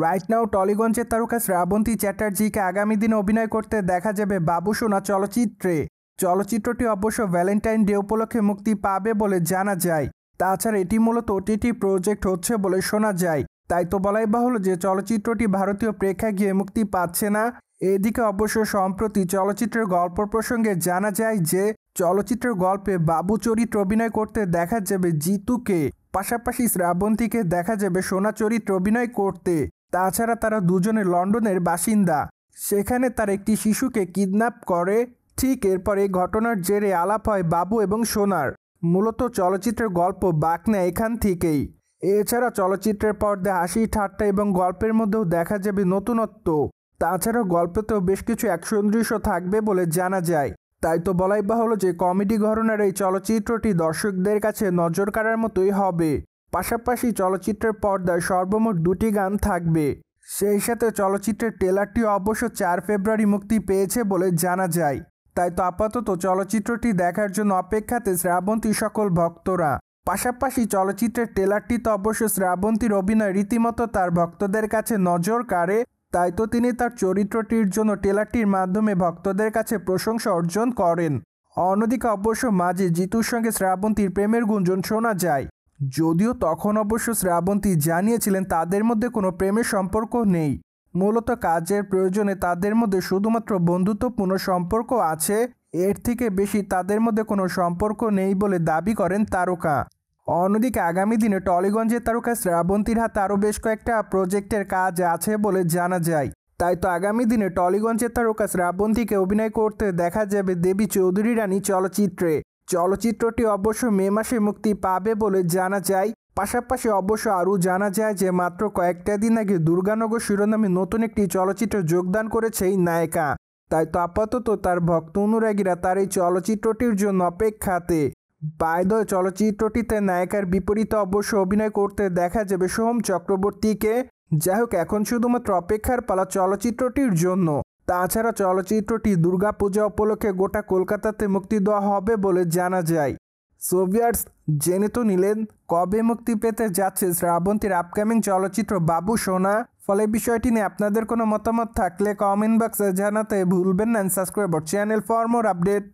Right now টলিগঞ্জের তারকা শ্রাবন্তী চ্যাটার্জিকে আগামী দিনে অভিনয় করতে দেখা যাবে বাবু সোনা চলচ্চিত্রে। চলচ্চিত্রটি অবশ্য ভ্যালেন্টাইন ডে উপলক্ষে মুক্তি পাবে বলে জানা যায়। তাছাড়া এটি মূলত ওটিটি প্রজেক্ট হচ্ছে বলে শোনা যায়। তাই তো বলাই বাহুল্য যে চলচ্চিত্রটি ভারতীয় প্রেক্ষাগৃহে মুক্তি পাচ্ছে না। এদিকে অবশ্য সম্প্রতি চলচ্চিত্রের গল্প প্রসঙ্গে জানা যায় যে চলচ্চিত্রের গল্পে বাবু চরিত্রে অভিনয় করতে দেখা যাবে জিতুকে, পাশাপাশি শ্রাবন্তীকে দেখা যাবে সোনা চরিত্রে অভিনয় করতে। তাছাড়া তারা দুজনে লন্ডনের বাসিন্দা। সেখানে তার একটি শিশুকে কিডন্যাপ করে। ঠিক এরপর এই ঘটনার জেরে আলাপ হয় বাবু এবং সোনার। মূলত চলচ্চিত্রের গল্প বাঁক নেয় এখান থেকেই। এছাড়া চলচ্চিত্রের পর্দায় হাসি ঠাট্টা এবং গল্পের মধ্যেও দেখা যাবে নতুনত্ব। তাছাড়াও গল্পতেও বেশ কিছু অ্যাকশন দৃশ্য থাকবে বলে জানা যায়। তাই তো বলাই বাহুল্য যে কমেডি ঘরানার এই চলচ্চিত্রটি দর্শকদের কাছে নজর কাড়ার মতোই হবে। পাশাপাশি চলচ্চিত্রের পর্দায় সর্বমোট 2টি গান থাকবে। সেই সাথে চলচ্চিত্রের ট্রেলারটি অবশ্য 4 ফেব্রুয়ারি মুক্তি পেয়েছে বলে জানা যায়। তাই তো আপাতত চলচ্চিত্রটি দেখার জন্য অপেক্ষাতে শ্রাবন্তী সকল ভক্তরা। পাশাপাশি চলচ্চিত্রের ট্রেলারটি তো অবশ্য শ্রাবন্তীর অভিনয় রীতিমতো তার ভক্তদের কাছে নজর কাড়ে। তাই তো তিনি তার চরিত্রটির জন্য ট্রেলারটির মাধ্যমে ভক্তদের কাছে প্রশংসা অর্জন করেন। অন্যদিকে অবশ্য মাঝে জিতুর সঙ্গে শ্রাবন্তীর প্রেমের গুঞ্জন শোনা যায়। যদিও তখন অবশ্য শ্রাবন্তী জানিয়েছিলেন তাদের মধ্যে কোনো প্রেমের সম্পর্ক নেই। মূলত কাজের প্রয়োজনে তাদের মধ্যে শুধুমাত্র বন্ধুত্বপূর্ণ সম্পর্ক আছে। এর থেকে বেশি তাদের মধ্যে কোনো সম্পর্ক নেই বলে দাবি করেন তারকা। অন্যদিকে আগামী দিনে টলিগঞ্জের তারকা শ্রাবন্তীর হাতে আরও বেশ কয়েকটা প্রজেক্টের কাজ আছে বলে জানা যায়। তাই তো আগামী দিনে টলিগঞ্জের তারকা শ্রাবন্তীকে অভিনয় করতে দেখা যাবে দেবী চৌধুরী রানী চলচ্চিত্রে। চলচ্চিত্রটি অবশ্য মে মাসে মুক্তি পাবে বলে জানা যায়। পাশাপাশি অবশ্য আরও জানা যায় যে মাত্র কয়েকটা দিন আগে দুর্গানগর শিরোনামে নতুন একটি চলচ্চিত্রে যোগদান করেছে এই নায়িকা। তাই তো আপাতত তার ভক্ত অনুরাগীরা তার এই চলচ্চিত্রটির জন্য অপেক্ষাতে। বাই দ্য ওয়ে, চলচ্চিত্রটিতে নায়িকার বিপরীতে অবশ্য অভিনয় করতে দেখা যাবে সোহম চক্রবর্তীকে। যাই হোক, এখন শুধুমাত্র অপেক্ষার পালা চলচ্চিত্রটির জন্য। তাছাড়া চলচ্চিত্রটি দুর্গাপূজা উপলক্ষে গোটা কলকাতাতে মুক্তি দেওয়া হবে বলে জানা যায়। সো ভিউয়ার্স, জেনে তো নিলেন কবে মুক্তি পেতে যাচ্ছে শ্রাবন্তীর আপকামিং চলচ্চিত্র বাবু সোনা। ফলে বিষয়টি নিয়ে আপনাদের কোনো মতামত থাকলে কমেন্ট বক্সে জানাতে ভুলবেন না। Subscribe our channel for more update.